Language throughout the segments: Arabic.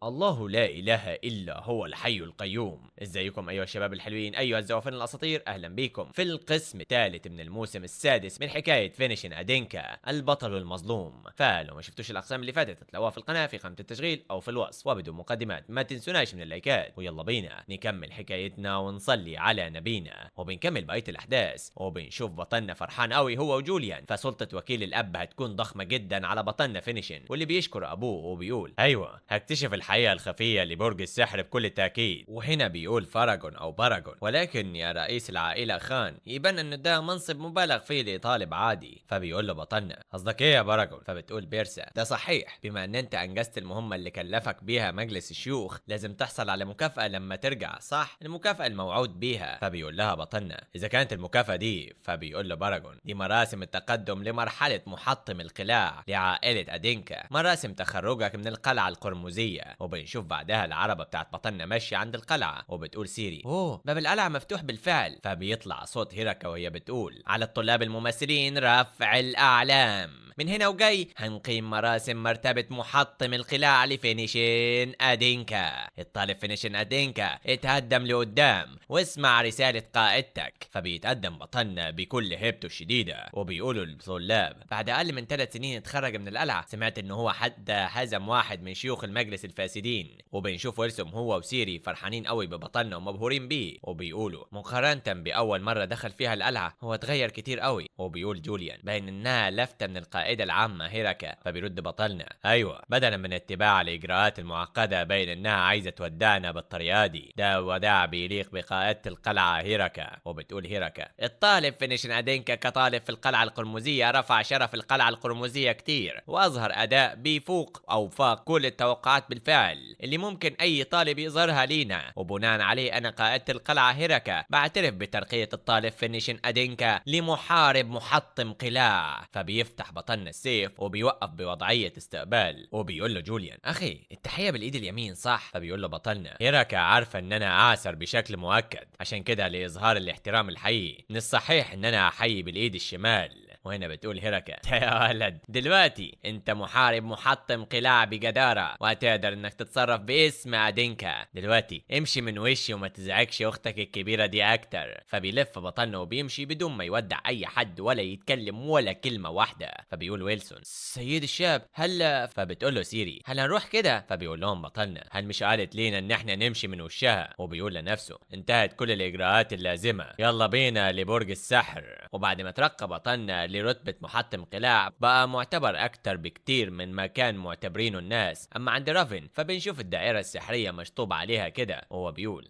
الله لا إله إلا هو الحي القيوم. ازيكم أيها الشباب الحلوين، أيها الزوافين الأساطير، أهلا بيكم في القسم الثالث من الموسم السادس من حكاية فينيشن أدينكا البطل المظلوم. فلو ما شفتوش الأقسام اللي فاتت هتلاقوها في القناة في قائمة التشغيل أو في الوصف. وبدون مقدمات ما تنسوناش من اللايكات، ويلا بينا نكمل حكايتنا ونصلي على نبينا. وبنكمل بقية الأحداث وبنشوف بطلنا فرحان قوي هو وجوليان، فسلطة وكيل الأب هتكون ضخمة جدا على بطلنا فينيشن، واللي بيشكر أبوه وبيقول أيوه هكتشف الحقيقة الخفية لبرج السحر بكل تأكيد. وهنا بيقول فاراجون أو باراجون، ولكن يا رئيس العائلة خان يبان إنه ده منصب مبالغ فيه لطالب عادي. فبيقول له بطلنا قصدك إيه يا باراجون؟ فبتقول بيرسا ده صحيح، بما إن أنت أنجزت المهمة اللي كلفك بيها مجلس الشيوخ لازم تحصل على مكافأة لما ترجع، صح؟ المكافأة الموعود بيها. فبيقول لها بطلنا إذا كانت المكافأة دي، فبيقول له باراجون دي مراسم التقدم لمرحلة محطم القلاع لعائلة أدينكا، مراسم تخرجك من القلعة القرمزية. وبنشوف بعدها العربة بتاعت بطلنا ماشية عند القلعة، وبتقول سيري اوه باب القلعة مفتوح بالفعل. فبيطلع صوت هيراكا وهي بتقول على الطلاب الممثلين رفع الأعلام، من هنا وجاي هنقيم مراسم مرتبة محطم القلاع لفينيشن أدينكا. الطالب فينيشن أدينكا اتقدم لقدام واسمع رسالة قائدتك. فبيتقدم بطلنا بكل هيبته الشديدة وبيقولوا للطلاب بعد أقل من 3 سنين اتخرج من القلعة، سمعت إن هو حتى هزم واحد من شيوخ المجلس الفاسدين. وبنشوف ويلسون هو وسيري فرحانين قوي ببطلنا ومبهورين بيه، وبيقولوا مقارنة بأول مرة دخل فيها القلعة هو اتغير كتير قوي. وبيقول جوليان باين إنها لفتة من القائدة العامة هيراكا. فبيرد بطلنا أيوة بدلا من اتباع الإجراءات المعقدة باين إنها عايزة تودعنا بالطريقة دي، ده وداع بيليق بقائدة القلعة هيراكا. وبتقول هيراكا الطالب فينيشن أدينكا كطالب في القلعة القرمزية رفع شرف القلعة القرمزية كتير، وأظهر أداء بيفوق أو فاق كل التوقعات بالفعل اللي ممكن أي طالب يظهرها لينا. وبناء عليه أنا قائدة القلعة هيراكا بعترف بترقية الطالب فينيشن أدينكا لمحارب محطم قلاع. فبيفتح بطلنا السيف وبيوقف بوضعية استقبال، وبيقول له جوليان أخي التحية بالإيد اليمين صح؟ فبيقول له بطلنا هيراكا عارفة إن أنا أعسر بشكل مؤكد، عشان كده لإظهار الاحترام الحقيقي من الصحيح إن أنا أحيي بالإيد الشمال. وهنا بتقول هيراكا يا ولد دلوقتي انت محارب محطم قلاع بجدارة وهتقدر انك تتصرف باسم ادينكا. دلوقتي امشي من وشي وما تزعجش اختك الكبيرة دي اكتر. فبيلف بطلنا وبيمشي بدون ما يودع اي حد ولا يتكلم ولا كلمة واحدة. فبيقول ويلسون سيد الشاب هل فبتقول له سيري هل هنروح كده؟ فبيقول لهم بطلنا هل مش قالت لينا ان احنا نمشي من وشها؟ وبيقول لنفسه انتهت كل الاجراءات اللازمة، يلا بينا لبرج السحر. وبعد ما ترقى بطلنا لرتبة محطم قلاع بقى معتبر أكتر بكتير من ما كان معتبرينه الناس. أما عند رافن فبنشوف الدائرة السحرية مشطوب عليها كده وهو بيقول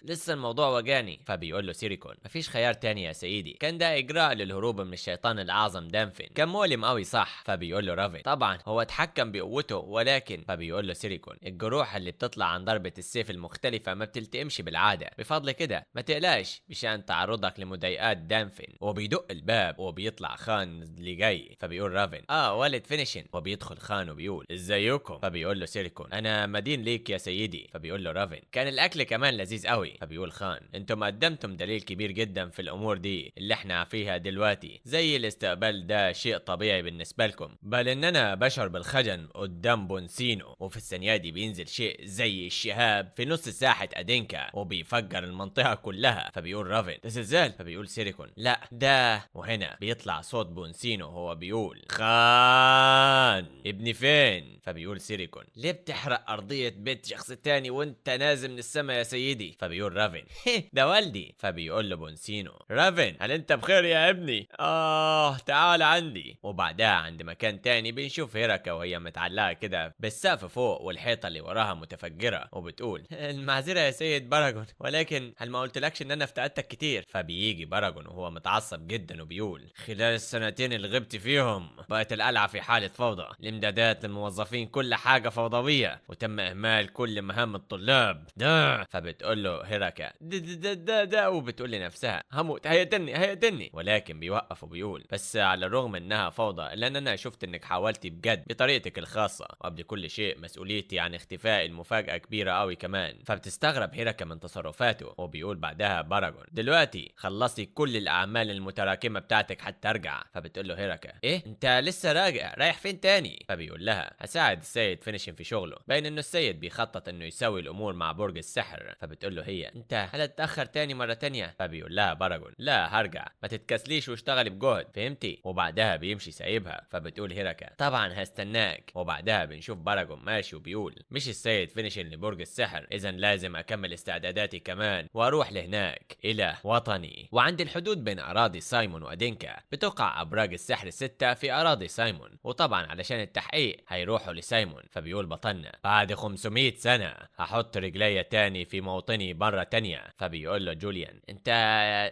لسه الموضوع وجاني. فبيقول له سيريكون مفيش خيار تاني يا سيدي، كان ده إجراء للهروب من الشيطان الأعظم دانفن، كان مؤلم قوي صح؟ فبيقول له رافن طبعا هو اتحكم بقوته ولكن. فبيقول له سيريكون الجروح اللي بتطلع عن ضربة السيف المختلفة ما بتلتئمش بالعادة، بفضل كده ما تقلقش بشان تعرضك لمضايقات دانفن. وبيدق الباب وبيطلع خان اللي جاي. فبيقول رافن ولد فينيشن. وبيدخل خان وبيقول ازيكم؟ فبيقول له سيريكون انا مدين ليك يا سيدي. فبيقول له رافن كان الاكل كمان لذيذ قوي. فبيقول خان انتم قدمتم دليل كبير جدا في الامور دي اللي احنا فيها دلوقتي، زي الاستقبال ده شيء طبيعي بالنسبه لكم، بل اننا بشعر بالخجل قدام بونسينو. وفي الثانيه دي بينزل شيء زي الشهاب في نص ساحه ادينكا وبيفجر المنطقه كلها. فبيقول رافن ده زلزال. فبيقول سيريكون لا ده. وهنا بيطلع صوت بونسينو هو بيقول خان ابني فين؟ فبيقول سيريكون ليه بتحرق ارضية بيت شخص تاني وانت نازل من السما يا سيدي؟ فبيقول رافن ده والدي. فبيقول له بونسينو رافن هل انت بخير يا ابني؟ تعال عندي. وبعدها عند مكان تاني بنشوف هيراكا وهي متعلقة كده بالسقف فوق والحيطة اللي وراها متفجرة وبتقول المعذرة يا سيد باراجون ولكن هل ما قلتلكش ان انا افتقدتك كتير؟ فبيجي باراجون وهو متعصب جدا وبيقول خلال السنتين اللي غبت فيهم بقت القلعة في حالة فوضى، الامدادات للموظفين كل حاجة فوضوية وتم اهمال كل مهام الطلاب ده. فبتقول له هيراكا ده وبتقول لنفسها هموت هيقتلني ولكن بيوقف وبيقول بس على الرغم انها فوضى الا ان انا شفت انك حاولتي بجد بطريقتك الخاصة، وقبل كل شيء مسؤوليتي عن اختفاء المفاجأة كبيرة قوي كمان. فبتستغرب هيراكا من تصرفاته وبيقول بعدها باراجون دلوقتي خلصي كل الاعمال المتراكمة بتاعتك حتى ارجع. ترجع. فبتقول له هيراكا ايه انت لسه رايح فين تاني؟ فبيقول لها هساعد السيد فينيشن في شغله. باين انه السيد بيخطط انه يسوي الامور مع برج السحر. فبتقول له هي انت هل تتاخر تاني مره تانيه؟ فبيقول لها باراجون لا هرجع، ما تتكسليش واشتغلي بجهد فهمتي؟ وبعدها بيمشي سايبها. فبتقول هيراكا طبعا هستناك. وبعدها بنشوف باراجون ماشي وبيقول مش السيد فينيشن لبرج السحر، اذا لازم اكمل استعداداتي كمان واروح لهناك الى وطني. وعند الحدود بين اراضي سايمون وادينكا بتقع ابراج السحر الستة في اراضي سايمون، وطبعا علشان التحقيق هيروحوا لسايمون. فبيقول بطلنا بعد 500 سنة هحط رجلي تاني في موطني مرة تانية. فبيقول له جوليان انت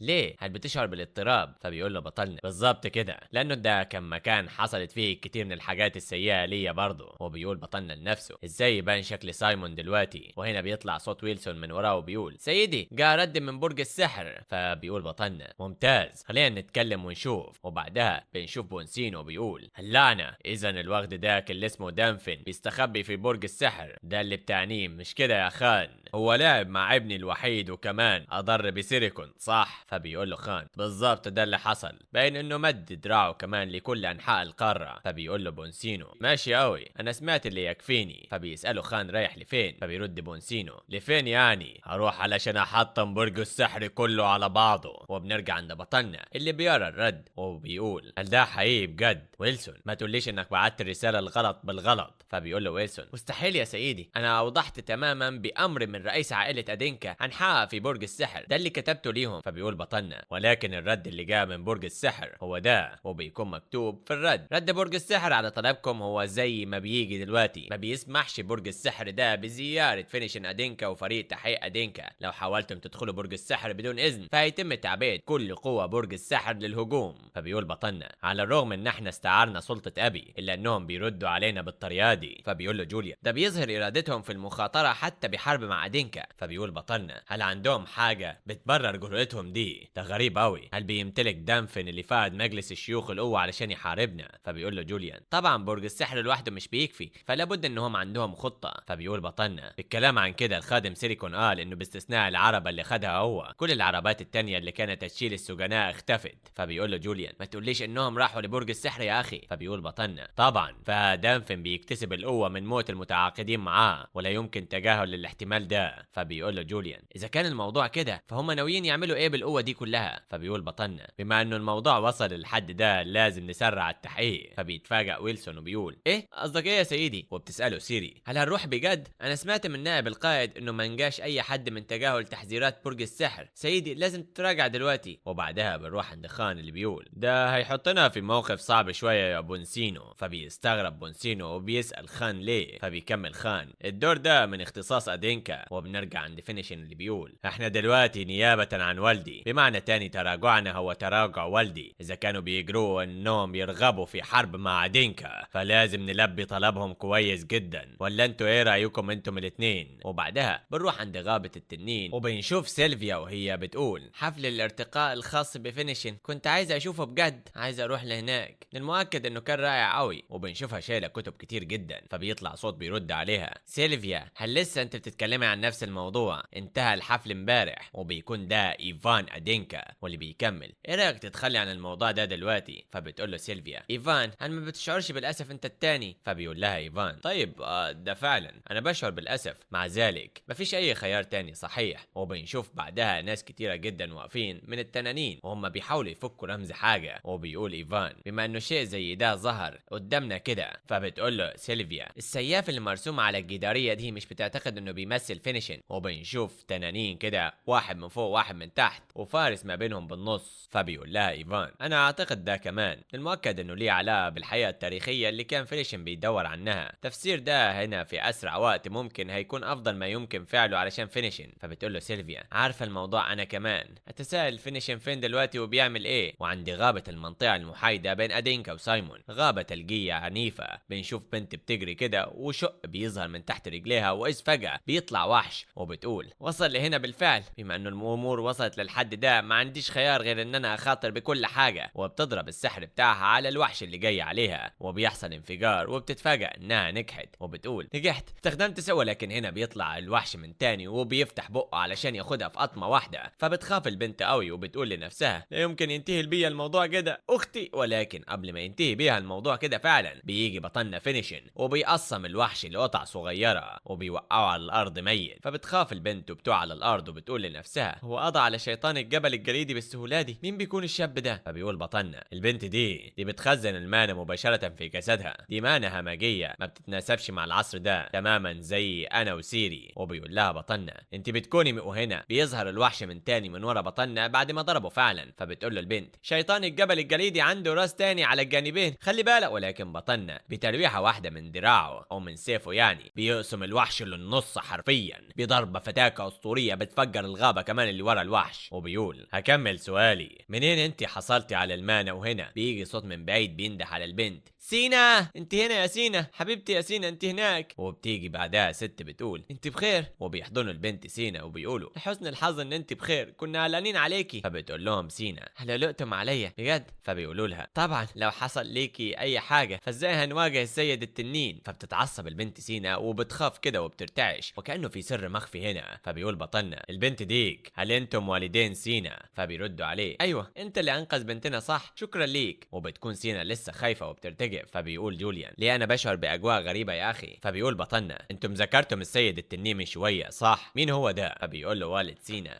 ليه هل بتشعر بالاضطراب؟ فبيقول له بطلنا بالظبط كده لانه ده كان مكان حصلت فيه كتير من الحاجات السيئة ليا برضه. وبيقول بطلنا لنفسه ازاي يبان شكل سايمون دلوقتي. وهنا بيطلع صوت ويلسون من وراه وبيقول سيدي جاء رد من برج السحر. فبيقول بطلنا ممتاز خلينا نتكلم ونشوف. وبعدها بنشوف بونسينو بيقول اللعنة اذا الوغد داك اللي اسمه دانفن بيستخبي في برج السحر ده اللي بتعنيه مش كده يا خان؟ هو لاعب مع ابني الوحيد وكمان اضر بسيريكون صح؟ فبيقول له خان بالظبط ده اللي حصل، باين انه مد دراعه كمان لكل انحاء القارة. فبيقول له بونسينو ماشي قوي انا سمعت اللي يكفيني. فبيسأله خان رايح لفين؟ فبيرد بونسينو لفين يعني؟ هروح علشان احطم برج السحر كله على بعضه. وبنرجع عند بطلنا اللي بيرى الرد وبيقول هل ده حقيقي بجد؟ ويلسون ما تقوليش انك بعت الرسالة الغلط بالغلط. فبيقول له ويلسون مستحيل يا سيدي، انا اوضحت تماما بامر من رئيس عائلة ادينكا هنحقق في برج السحر ده اللي كتبته ليهم. فبيقول بطلنا ولكن الرد اللي جاء من برج السحر هو ده، وبيكون مكتوب في الرد رد برج السحر على طلبكم هو زي ما بيجي دلوقتي، ما بيسمحش برج السحر ده بزيارة فينيشن ادينكا وفريق تحقيق ادينكا. لو حاولتم تدخلوا برج السحر بدون اذن فهيتم تعبئة كل قوة برج السحر للهجوم. فبيقول بطلنا على الرغم ان احنا استعارنا سلطة ابي الا انهم بيردوا علينا بالطريقة دي. فبيقول له جوليا ده بيظهر ارادتهم في المخاطرة حتى بحرب مع ادينكا. فبيقول بطلنا هل عندهم حاجة بتبرر جرأتهم دي؟ ده غريب قوي، هل بيمتلك دانفن اللي فاد مجلس الشيوخ القوة علشان يحاربنا؟ فبيقول له جوليان طبعا برج السحر لوحده مش بيكفي فلا بد انهم عندهم خطة. فبيقول بطلنا بالكلام عن كده الخادم سيليكون قال انه باستثناء العربة اللي خدها هو كل العربات التانية اللي كانت تشيل السجناء اختفت. فبيقول له جوليان ما تقوليش انهم راحوا لبرج السحر يا اخي. فبيقول بطلنا طبعا فدانفن بيكتسب القوة من موت المتعاقدين معاه ولا يمكن تجاهل الاحتمال ده. فبيقول له جوليان اذا كان الموضوع كده فهم ناويين يعملوا ايه بالقوة دي كلها؟ فبيقول بطلنا بما انه الموضوع وصل للحد ده لازم نسرع التحقيق. فبيتفاجئ ويلسون وبيقول ايه قصدك ايه يا سيدي؟ وبتساله سيري هل هنروح بجد؟ انا سمعت من نائب القائد انه ما نجاش اي حد من تجاهل تحذيرات برج السحر سيدي لازم تراجع دلوقتي. وبعدها بنروح عند خان اللي بيقول ده هيحطنا في موقف صعب شويه يا بونسينو. فبيستغرب بونسينو وبيسال خان ليه. فبيكمل خان الدور ده من اختصاص ادينكا. وبنرجع عند فينيشن اللي بيقول احنا دلوقتي نيابه عن والدي، بمعنى تاني تراجعنا هو تراجع والدي. اذا كانوا بيجروا انهم يرغبوا في حرب مع دينكا فلازم نلبي طلبهم كويس جدا، ولا انتوا ايه رايكم انتم الاثنين؟ وبعدها بنروح عند غابه التنين وبنشوف سيلفيا وهي بتقول حفل الارتقاء الخاص بفينيشن كنت عايزه اشوفه بجد، عايزه اروح لهناك، من المؤكد انه كان رائع قوي. وبنشوفها شايله كتب كتير جدا. فبيطلع صوت بيرد عليها سيلفيا هل لسه انت بتتكلمي عن نفس الموضوع؟ انتهى الحفل امبارح. وبيكون ده ايفان ادينكا واللي بيكمل ايه رايك تتخلي عن الموضوع ده دلوقتي؟ فبتقول له سيلفيا ايفان هل ما بتشعرش بالاسف انت التاني؟ فبيقول لها ايفان طيب ده فعلا انا بشعر بالاسف، مع ذلك مفيش اي خيار تاني صحيح. وبنشوف بعدها ناس كتيره جدا واقفين من التنانين وهم بيحاولوا يفكوا رمز حاجه. وبيقول ايفان بما انه شيء زي ده ظهر قدامنا كده. فبتقول له سيلفيا السياف اللي مرسوم على الجداريه دي مش بتعتقد انه بيمثل فينيشن؟ وبنشوف تنانين كده واحد من فوق واحد من تحت وفارس ما بينهم بالنص. فبيقول لها ايفان انا اعتقد ده كمان المؤكد انه ليه علاقه بالحقيقه التاريخيه اللي كان فينيشن بيدور عنها. تفسير ده هنا في اسرع وقت ممكن هيكون افضل ما يمكن فعله علشان فينيشن. فبتقول له سيلفيا عارفه الموضوع انا كمان اتساءل فينيشن فين دلوقتي وبيعمل ايه. وعند غابه المنطقه المحايده بين ادينكا وسايمون غابه ثلجيه عنيفه بنشوف بنت بتجري كده وشق بيظهر من تحت رجليها واذ فجاه بيطلع وحش، وبتقول وصل لهنا بالفعل، بما انه الامور وصلت للحد ده ما عنديش خيار غير ان انا اخاطر بكل حاجه. وبتضرب السحر بتاعها على الوحش اللي جاي عليها، وبيحصل انفجار، وبتتفاجئ انها نجحت، وبتقول نجحت، استخدمت سوى. لكن هنا بيطلع الوحش من تاني وبيفتح بقه علشان ياخدها في قطمه واحده. فبتخاف البنت قوي وبتقول لنفسها لا يمكن ينتهي بيا الموضوع كده اختي. ولكن قبل ما ينتهي بيها الموضوع كده فعلا بيجي بطلنا فينيشن وبيقسم الوحش لقطع صغيره وبيوقعه على الارض ميت. فبتخاف البنت وبتقع على الارض وبتقول لنفسها هو قضى على شيطان الجبل الجليدي بالسهوله دي؟ مين بيكون الشاب ده؟ فبيقول بطلنا البنت دي بتخزن المانا مباشره في جسدها. دي مانا همجيه ما بتتناسبش مع العصر ده تماما زي انا وسيري. وبيقول لها بطلنا انت بتكوني وهنا بيظهر الوحش من تاني من ورا بطلنا بعد ما ضربه فعلا. فبتقول له البنت شيطان الجبل الجليدي عنده راس تاني على الجانبين، خلي بالك. ولكن بطلنا بترويحه واحده من دراعه او من سيفه يعني بيقسم الوحش للنص حرفيا بضربه فتاكه اسطوريه بتفجر الغابه كمان اللي ورا الوحش. وبيقول هكمل سؤالي منين انت حصلتي على المانا؟ وهنا بيجي صوت من بعيد بينده على البنت سينا انت هنا يا سينا حبيبتي يا سينا انت هناك. وبتيجي بعدها ست بتقول انت بخير؟ وبيحضنوا البنت سينا وبيقولوا لحسن الحظ ان انت بخير، كنا قلقانين عليكي. فبتقول لهم سينا هل قلقتم عليا بجد؟ فبيقولوا لها طبعا لو حصل ليكي اي حاجه فازاي هنواجه السيد التنين؟ فبتتعصب البنت سينا وبتخاف كده وبترتعش وكانه في سر مخفي هنا. فبيقول بطلنا البنت ديك هل انتم والدين سينا؟ فبيردوا عليه ايوه انت اللي انقذ بنتنا صح، شكرا ليك. وبتكون سينا لسه خايفه وبترتجف. فبيقول جوليان ليه انا بشعر باجواء غريبه يا اخي. فبيقول بطلنا انتم ذكرتم السيد التنين من شويه صح؟ مين هو ده؟ فبيقول له والد سينا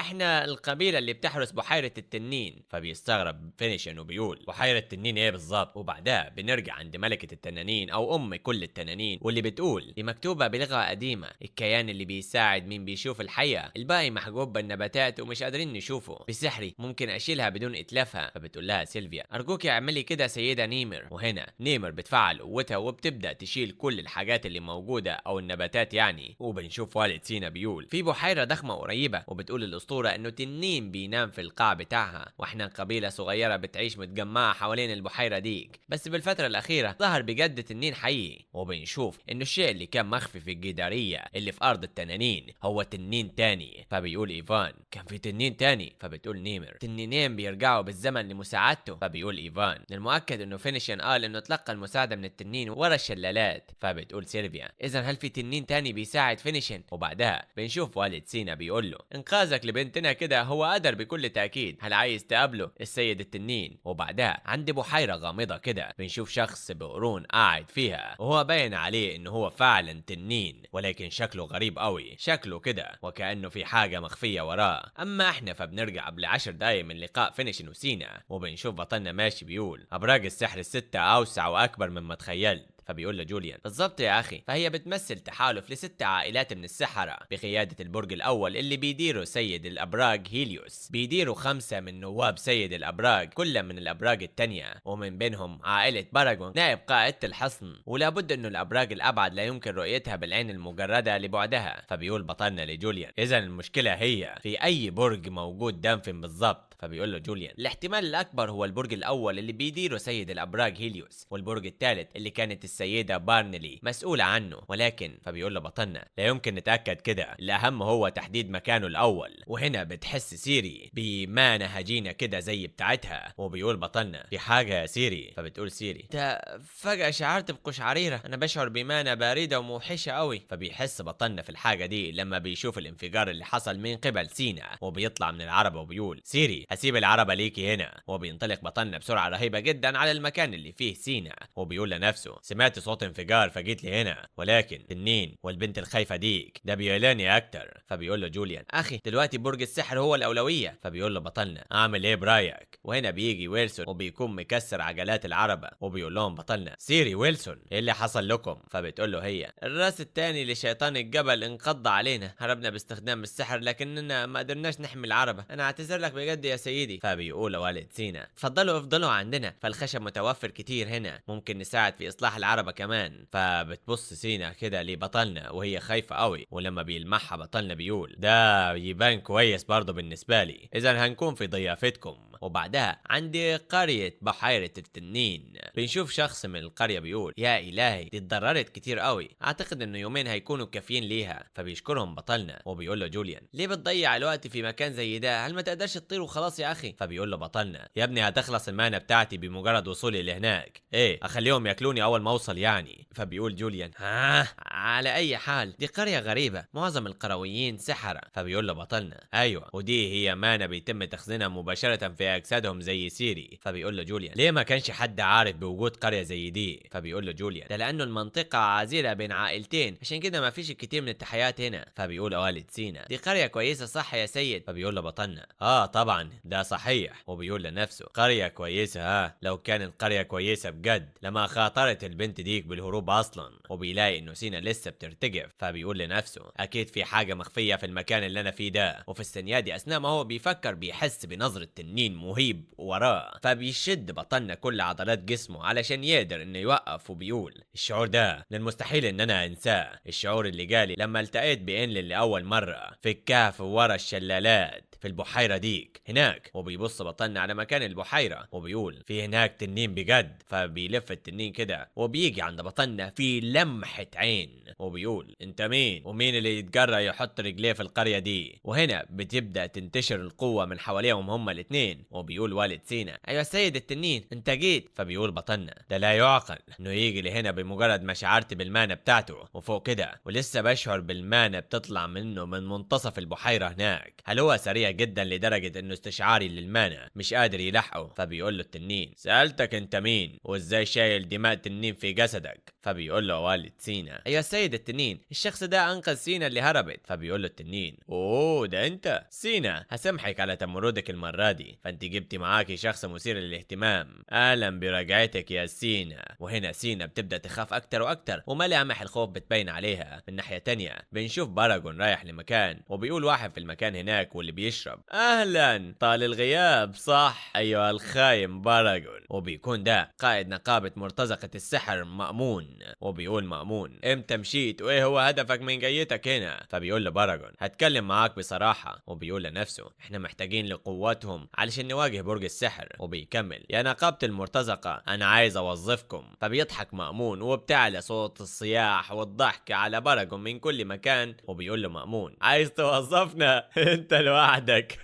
احنا القبيله اللي بتحرس بحيره التنين. فبيستغرب فينيشن وبيقول بحيره التنين ايه بالظبط؟ وبعدها بنرجع عند ملكه التنانين او ام كل التنانين واللي بتقول دي مكتوبه بلغه قديمه الكيان اللي بيساعد مين بيشوف الحياه، الباقي محجوب بالنباتات ومش قادرين نشوفه، بسحري ممكن اشيلها بدون اتلافها. فبتقول لها سيلفيا ارجوك اعملي كده سيده نيمر. وهنا نيمر بتفعل قوتها وبتبدا تشيل كل الحاجات اللي موجوده او النباتات يعني. وبنشوف والد سينا بيقول في بحيره ضخمه قريبه، وبتقول الاسطوره انه تنين بينام في القاع بتاعها، واحنا قبيله صغيره بتعيش متجمعه حوالين البحيره ديك، بس بالفتره الاخيره ظهر بجد تنين حقيقي. وبنشوف انه الشيء اللي كان مخفي في الجداريه اللي في ارض التنانين هو تنين تاني. فبيقول ايفان كان في تنين تاني. فبتقول نيمر تنينين بيرجعوا بالزمن لمساعدته. فبيقول ايفان من المؤكد انه فينيشن قال انه تلقى المساعده من التنين ورا الشلالات. فبتقول سيلفيا اذا هل في تنين تاني بيساعد فينيشن؟ وبعدها بنشوف والد سينا بيقول له انقاذك لبنتنا كده هو قدر بكل تاكيد، هل عايز تقابله السيد التنين؟ وبعدها عند بحيره غامضه كده بنشوف شخص بقرون قاعد فيها وهو باين عليه انه هو فعلا تنين، ولكن شكله غريب قوي، شكله كده وكانه في حاجه مخفيه وراه. اما احنا فبنرجع قبل 10 دقايق من لقاء فينيشن وسينا وبنشوف بطلنا ماشي بيقول ابراج السحر الستة اوسع واكبر مما تخيلت. فبيقول له جوليان بالظبط يا اخي، فهي بتمثل تحالف ل6 عائلات من السحرة بقيادة البرج الاول اللي بيديره سيد الابراج هيليوس، بيديروا 5 من نواب سيد الابراج كل من الابراج التانية، ومن بينهم عائلة باراغون نائب قائدة الحصن، ولا بد انه الابراج الابعد لا يمكن رؤيتها بالعين المجردة لبعدها. فبيقول بطلنا لجوليان اذا المشكلة هي في اي برج موجود دانفن بالظبط. فبيقول له جوليان الاحتمال الاكبر هو البرج الاول اللي بيديره سيد الابراج هيليوس، والبرج الثالث اللي كانت السيدة بارنلي مسؤولة عنه. ولكن فبيقول له بطلنا لا يمكن نتأكد كده، الأهم هو تحديد مكانه الأول. وهنا بتحس سيري بمانة هجينة كده زي بتاعتها، وبيقول بطلنا في حاجة يا سيري. فبتقول سيري انت فجأة شعرت بقشعريرة، أنا بشعر بمانة باردة وموحشة قوي. فبيحس بطلنا في الحاجة دي لما بيشوف الانفجار اللي حصل من قبل سينا، وبيطلع من العربة وبيقول سيري هسيب العربة ليكي هنا. وبينطلق بطلنا بسرعة رهيبة جدا على المكان اللي فيه سينا، وبيقول لنفسه سمعت صوت انفجار فجيت لي هنا، ولكن تنين والبنت الخايفة ديك ده بيقلقني اكتر. فبيقول له جوليان اخي دلوقتي برج السحر هو الاولوية. فبيقول له بطلنا اعمل ايه برايك؟ وهنا بيجي ويلسون وبيكون مكسر عجلات العربة، وبيقول لهم بطلنا سيري ويلسون ايه اللي حصل لكم؟ فبتقول له هي الراس التاني لشيطان الجبل انقض علينا، هربنا باستخدام السحر لكننا ما قدرناش نحمي العربة، انا اعتذر لك بجد يا سيدي. فبيقول والد سينا افضلوا عندنا، فالخشب متوفر كتير هنا، ممكن نساعد في اصلاح العربة كمان. فبتبص سينا كده لبطلنا وهي خايفة قوي، ولما بيلمحها بطلنا بيقول ده يبان كويس برضه بالنسبة لي، اذا هنكون في ضيافتكم. وبعدها عند قرية بحيرة التنين بنشوف شخص من القرية بيقول يا إلهي دي اتضررت كتير قوي، أعتقد إنه يومين هيكونوا كافيين ليها. فبيشكرهم بطلنا وبيقول له جوليان ليه بتضيع الوقت في مكان زي ده؟ هل ما تقدرش تطير وخلاص يا أخي؟ فبيقول له بطلنا يا ابني هتخلص المهنة بتاعتي بمجرد وصولي لهناك، إيه أخليهم ياكلوني أول ما أوصل يعني؟ فبيقول جوليان على أي حال دي قرية غريبة، معظم القرويين سحرة. فبيقول له بطلنا أيوة ودي هي مانة بيتم تخزينها مباشرة في أجسادهم زي سيري. فبيقول له جوليان ليه ما كانش حد عارف بوجود قرية زي دي؟ فبيقول له جوليان ده لأنه المنطقة عازلة بين عائلتين عشان كده ما فيش كتير من التحيات هنا. فبيقول والد سينا دي قرية كويسة صح يا سيد؟ فبيقول له بطلنا طبعا ده صحيح. وبيقول لنفسه قرية كويسة لو كانت قرية كويسة بجد لما خاطرت البنت ديك بالهروب أصلا. وبيلاقي إنه سينا لسه بترتجف، فبيقول لنفسه أكيد في حاجة مخفية في المكان اللي أنا فيه ده. وفي الثانية دي أثناء ما هو بيفكر بيحس بنظرة تنين مهيب وراه، فبيشد بطلنا كل عضلات جسمه علشان يقدر إنه يوقف. وبيقول الشعور ده من المستحيل إن أنا أنساه، الشعور اللي جالي لما التقيت بإنلين لأول مرة في الكهف ورا الشلالات في البحيرة ديك هناك. وبيبص بطلنا على مكان البحيرة وبيقول في هناك تنين بجد. فبيلف التنين كده وبيجي عند بطلنا في لمحة عين وبيقول انت مين ومين اللي يتجرأ يحط رجليه في القرية دي؟ وهنا بتبدأ تنتشر القوة من حواليهم هما الاتنين. وبيقول والد سينا ايوه السيد التنين انت جيت. فبيقول بطلنا ده لا يعقل انه يجي لهنا بمجرد ما شعرت بالمانة بتاعته، وفوق كده ولسه بشعر بالمانة بتطلع منه من منتصف البحيرة هناك. هل هو سريع جدا لدرجة انه استشعاري للمانة مش قادر يلحقه؟ فبيقول له التنين سألتك انت مين وازاي شايل دماء تنين في جسدك؟ فبيقول له والد سينا ايوه السيد التنين الشخص ده انقذ سينا اللي هربت. فبيقول له التنين اوه ده انت سينا، هسامحك على تمردك المرة دي، فانت جبتي معاكي شخص مثير للاهتمام، اهلا برجعتك يا سينا. وهنا سينا بتبدأ تخاف اكتر واكتر وملامح الخوف بتبين عليها. من ناحية تانية بنشوف باراجون رايح لمكان وبيقول واحد في المكان هناك واللي بيشرب اهلا طال الغياب صح ايوه الخايم باراجون. وبيكون ده قائد نقابة مرتزقة السحر مأمون. وبيقول مأمون امتى مشيت وايه هو هدفك من جيتك هنا؟ فبيقول له باراجون هتكلم معاك بصراحة. وبيقول لنفسه احنا محتاجين لقواتهم علشان نواجه برج السحر. وبيكمل يا نقابة المرتزقة انا عايز اوظفكم. فبيضحك مأمون وبتعلى صوت الصياح والضحك على باراجون من كل مكان. وبيقول له مأمون عايز توظفنا انت لوحدك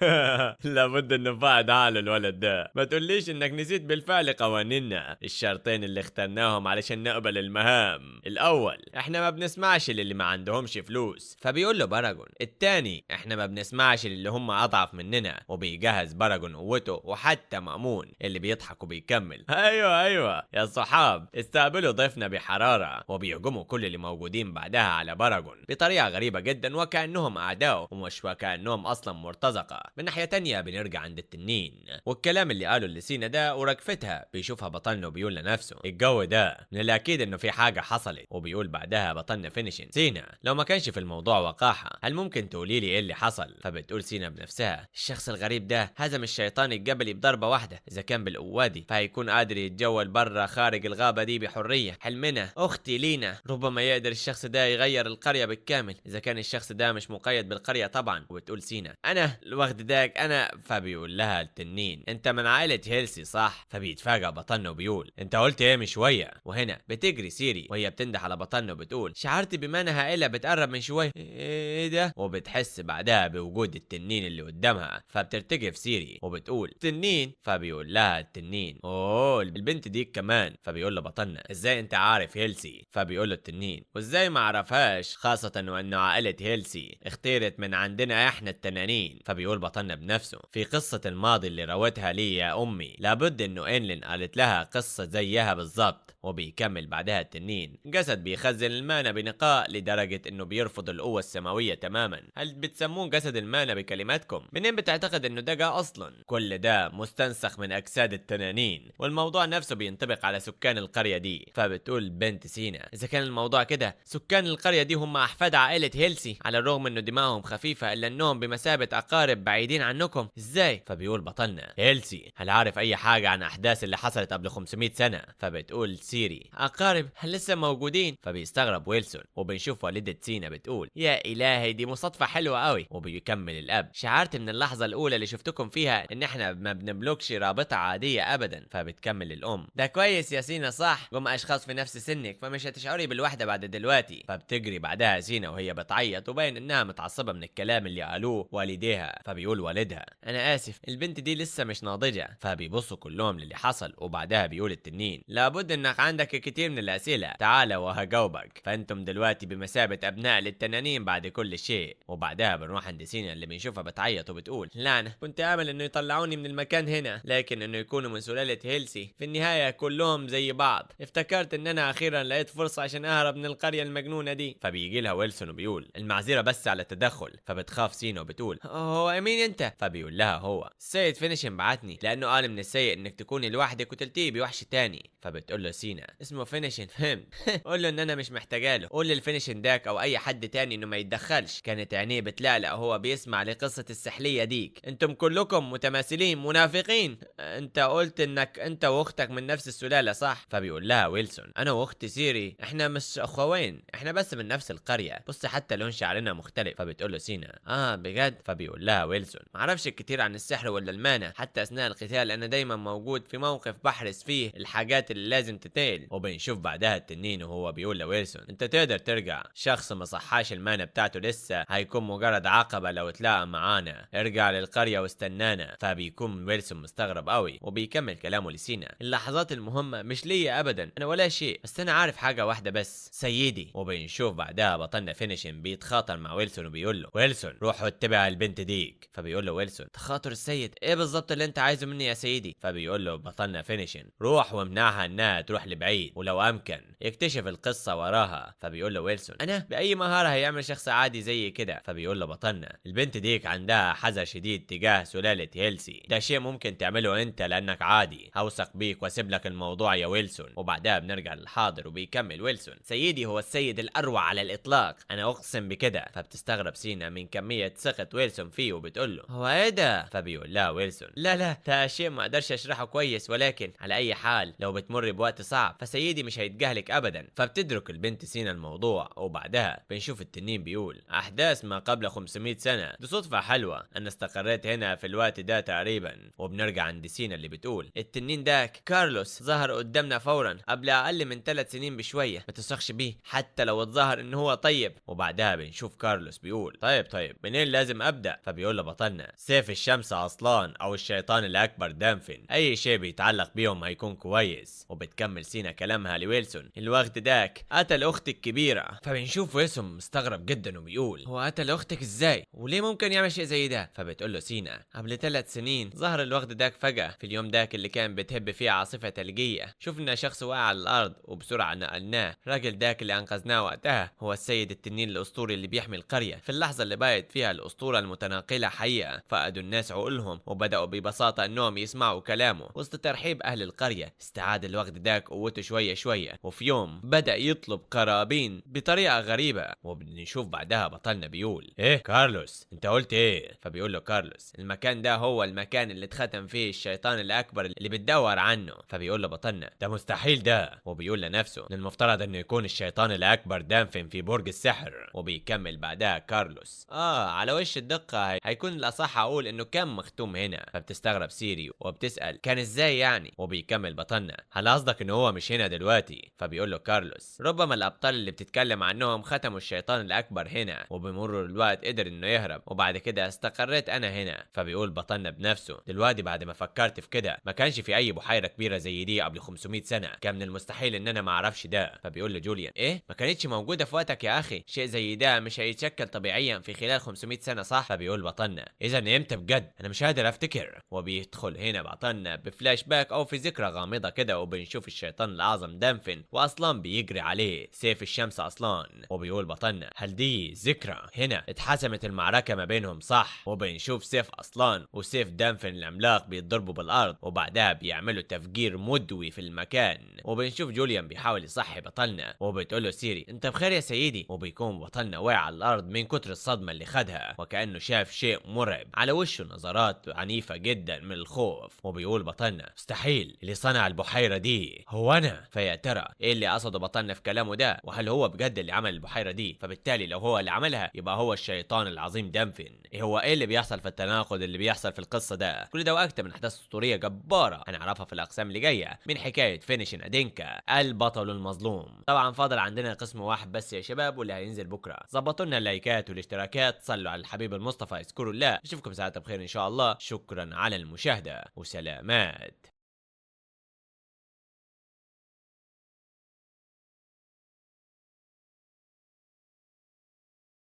لابد ان نفاعد على الولد ده، ما تقوليش انك نسيت بالفعل قوانيننا، الشرطين اللي اخترناهم علشان نقبل المهام. الاول احنا ما بنسمعش للي ما عندهمش فلوس. فبيقول له باراجون التاني احنا ما بنسمعش للي هم اضعف مننا. وبيجهز باراجون قوته وحتى مأمون اللي بيضحك وبيكمل ايوه يا صحاب استقبلوا ضيفنا بحرارة. وبيهجموا كل اللي موجودين بعدها على باراجون بطريقة غريبة جدا وكأنهم اعداء ومش وكأنهم اصلا مرتزقة. من ناحية تانية بنرجع عند التنين والكلام اللي قاله لسينا ده وركفتها. بيشوفها بطلنا وبيقول لنفسه الجو ده من الاكيد انه في حاجة حصلت. وبيقول بعدها بطلنا فينيشن سينا لو ما كانش في الموضوع وقاحة هل ممكن تقولي لي ايه اللي حصل؟ فبتقول سينا بنفسها الشخص الغريب ده هزم الشيطان الجبلي بضربة واحدة، اذا كان بالقوة دي فهيكون قادر يتجول برا خارج الغابة دي بحرية. حلمنا اختي لينا ربما يقدر الشخص ده يغير القرية بالكامل اذا كان الشخص ده مش مقيد بالقرية طبعا. وبتقول سينا انا واخد داك انا. فبيقول لها التنين انت من عائلة هيلسي صح؟ فبيتفاجئ بطلنا وبيقول انت قلت ايه من شوية؟ وهنا بتجري سيري وهي بتنده على بطلنا وبتقول شعرت بمانة هائلة بتقرب من شوية ايه ده؟ وبتحس بعدها بوجود التنين اللي قدامها فبترتجف سيري وبتقول تنين. فبيقول لها التنين اوه البنت دي كمان. فبيقول له بطلنا ازاي انت عارف هيلسي؟ فبيقول له التنين وازاي ما عرفهاش خاصة وانه عائلة هيلسي اختيرت من عندنا احنا التنانين. فبيقول بطلنا بنفسه في قصة الماضي اللي روتها لي يا امي لابد انه انلين قالت لها قصة زيها بالظبط. وبيكمل بعدها التنين جسد بيخزن المانا بنقاء لدرجة انه بيرفض القوة السماوية تماما. هل بتسمون جسد المانا بكلماتكم؟ منين بتعتقد انه ده جاء اصلا؟ كل ده مستنسخ من اجساد التنانين والموضوع نفسه بينطبق على سكان القرية دي. فبتقول بنت سينا اذا كان الموضوع كده سكان القرية دي هم احفاد عائلة هيلسي على الرغم انه دماغهم خفيفة الا انهم بمثابة اقارب بعيدين عنكم ازاي؟ فبيقول بطلنا هيلسي هل عارف اي حاجة عن احداث اللي حصلت قبل 500 سنة؟ فبتقول سيري اقارب هل لسه موجودين؟ فبيستغرب ويلسون وبنشوف والدة سينا بتقول يا الهي هي دي مصادفة حلوة قوي. وبيكمل الاب: شعرت من اللحظة الأولى اللي شفتكم فيها إن إحنا ما بنملكش رابطة عادية أبدا. فبتكمل الأم: ده كويس يا سينا، صح، هم أشخاص في نفس سنك فمش هتشعري بالوحدة بعد دلوقتي. فبتجري بعدها سينا وهي بتعيط وباين إنها متعصبة من الكلام اللي قالوه والديها. فبيقول والدها: أنا آسف، البنت دي لسه مش ناضجة. فبيبصوا كلهم للي حصل. وبعدها بيقول التنين: لابد إنك عندك كتير من الأسئلة، تعال وهجاوبك. فأنتم دلوقتي بمثابة أبناء للتنانين بعد كل شيء. وبعدها بنروح عند سينا اللي بنشوفها بتعيط وبتقول: لا، أنا كنت آمل إنه يطلعوني من المكان هنا، لكن إنه يكونوا من سلالة هيلسي. في النهاية كلهم زي بعض. افتكرت إن أنا أخيرا لقيت فرصة عشان أهرب من القرية المجنونة دي. فبيجي لها ويلسون وبيقول: المعذرة بس على التدخل. فبتخاف سينا وبتقول: هو مين أنت؟ فبيقول لها: هو السيد فينيشن بعتني لأنه قال من السيء إنك تكوني لوحدك وتلتقي بوحش تاني. فبتقول له سينا: اسمه فينيشن، فهمت. قول له إن أنا مش محتاجاله. قول للفينيشن داك أو أي حد تاني إنه ما يتدخلش. كانت عينيه بتلعلق وهو بيسمع لقصة السحلية ديك. انتم كلكم متماثلين منافقين. انت قلت انك انت واختك من نفس السلالة، صح؟ فبيقول لها ويلسون: انا واختي سيري احنا مش اخوين، احنا بس من نفس القرية، بص حتى لون شعرنا مختلف. فبتقول له سينا: بجد؟ فبيقول لها ويلسون: معرفش كتير عن السحر ولا المانع، حتى اثناء القتال انا دايما موجود في موقف بحرس فيه الحاجات اللي لازم تتقل. وبنشوف بعدها التنين وهو بيقول لويلسون: انت تقدر ترجع، شخص ما صحاش المانع بتاعته لسه هيكون مجرد عقبة لو تلاقى معانا، ارجع للقرية واستنانا. فبيكون ويلسون مستغرب قوي وبيكمل كلامه لسينا: اللحظات المهمة مش ليا ابدا، انا ولا شيء، بس انا عارف حاجة واحدة بس، سيدي. وبنشوف بعدها بطلنا فينيشن بيتخاطر مع ويلسون وبيقول له: ويلسون روح واتبع البنت ديك. فبيقول له ويلسون: تخاطر السيد؟ ايه بالظبط اللي انت عايزه مني يا سيدي؟ فبيقول له بطلنا فينيشن: روح وامنعها انها تروح لبعيد، ولو امكن يكتشف القصة وراها. فبيقول له ويلسون: انا باي مهارة هيعمل شخص عادي زي كده؟ فبيقول له بطلنا: البنت ديك عندها حذر شديد تجاه سلالة هيلسي، ده شيء ممكن تعمله انت لانك عادي، هوثق بيك واسيب لك الموضوع يا ويلسون. وبعدها بنرجع للحاضر وبيكمل ويلسون: سيدي هو السيد الاروع على الاطلاق، انا اقسم بكده. فبتستغرب سينا من كمية ثقة ويلسون فيه وبتقول له: هو ايه ده؟ فبيقول لها ويلسون: لا ده شيء ما اقدرش اشرحه كويس، ولكن على اي حال لو بتمر بوقت صعب فسيدي مش هيتجاهلك ابدا. فبتدرك البنت سينا الموضوع. وبعدها بنشوف التنين بيقول: احداث ما قبل 500 سنة، دي صدفة حلوة انا استقريت هنا في الوقت ده تقريبا. وبنرجع عند سينا اللي بتقول: التنين داك كارلوس ظهر قدامنا فورا قبل اقل من 3 سنين بشوية، ما تثقش بيه حتى لو اتظاهر ان هو طيب. وبعدها بنشوف كارلوس بيقول: طيب منين لازم ابدا؟ فبيقول له بطلنا: سيف الشمس اصلان او الشيطان الاكبر دانفن، اي شيء بيتعلق بيهم هيكون كويس. وبتكمل سينا كلامها لويلسون: الوقت داك قتل اختي الكبيرة. فبنشوف ويلسون مستغرب جدا وبيقول: هو قتل اختك ازاي؟ وليه ممكن يعمل شيء زي ده؟ فبتقول له سينا: قبل 3 سنين ظهر الوقت داك فجأة، في اليوم داك اللي كان بتهب فيه عاصفة ثلجية، شفنا شخص واقع على الارض وبسرعة نقلناه. الراجل داك اللي انقذناه وقتها هو السيد التنين الاسطوري اللي بيحمي القرية. في اللحظة اللي بقت فيها الاسطورة المتناقلة حقيقة، فقدوا الناس عقولهم وبدأوا ببساطة انهم يسمعوا كلامه. وسط ترحيب اهل القرية استعاد الوقت داك قوته شوية شوية، وفي يوم بدأ يطلب قرابين بطريقة غريبة. وبنشوف بعدها بطلنا بيقول: ايه كارلوس انت قلت ايه؟ فبيقول له كارلوس: المكان ده هو المكان اللي اتختم فيه الشيطان الاكبر اللي بتدور عنه. فبيقول له بطلنا: ده مستحيل ده. وبيقول لنفسه: من المفترض انه يكون الشيطان الاكبر دانفن في برج السحر. وبيكمل بعدها كارلوس: على وش الدقة هيكون الاصح اقول انه كان مختوم هنا. فبتستغرب سيري وبتسأل: كان ازاي يعني؟ وبيكمل بطلنا: هل قصدك ان هو مش هنا دلوقتي؟ فبيقول له كارلوس: ربما الابطال اللي بتتكلم عنهم ختموا الشيطان الاكبر هنا، وبمرور الوقت قدر انه يهرب، وبعد كده استقريت انا هنا. فبيقول بطلنا بنفسه: دلوقتي بعد ما فكرت في كده، ما كانش في اي بحيرة كبيرة زي دي قبل 500 سنة، كان من المستحيل ان انا ما اعرفش ده. فبيقول له جوليان: ايه ما كانتش موجودة في وقتك يا اخي؟ شيء زي ده مش هيتشكل طبيعيا في خلال 500 سنة، صح؟ فبيقول بطلنا: اذا امتى بجد؟ انا مش قادر افتكر. وبيدخل هنا بطلنا بفلاش باك او في ذكرى غامضة كده، وبنشوف الشيطان الاعظم دانفن واصلان بيجري عليه سيف الشمس اصلان. وبيقول بطلنا: هل دي ذكرى هنا اتحسمت المعركة ما بينهم، صح؟ وبنشوف سيف اصلان وسيف دانفن العملاق بيتضربوا بالارض، وبعدها بيعملوا تفجير مدوي في المكان. وبنشوف جوليان بيحاول يصحي بطلنا، وبتقول له سيري: انت بخير يا سيدي؟ وبيكون بطلنا واقع على الارض من كتر الصدمة اللي خدها، وكأنه شاف شيء مرعب، على وشه نظرات عنيفة جدا من الخوف. وبيقول بطلنا: مستحيل، اللي صنع البحيرة دي هو انا. فيا ترى ايه اللي قصده بطلنا في كلامه ده؟ وهل هو بجد اللي عمل البحيرة دي؟ فبالتالي لو هو اللي عملها يبقى هو الشيطان العظيم دانفن. ايه اللي بيحصل في التناقض اللي بيحصل في القصه ده؟ كل ده واكتر من احداث اسطوريه جباره هنعرفها في الاقسام اللي جايه من حكايه فينيشن ادينكا البطل المظلوم. طبعا فاضل عندنا قسم واحد بس يا شباب واللي هينزل بكره. ظبطوا لنا اللايكات والاشتراكات، صلوا على الحبيب المصطفى، اذكروا الله. اشوفكم ساعتها بخير ان شاء الله. شكرا على المشاهده وسلامات.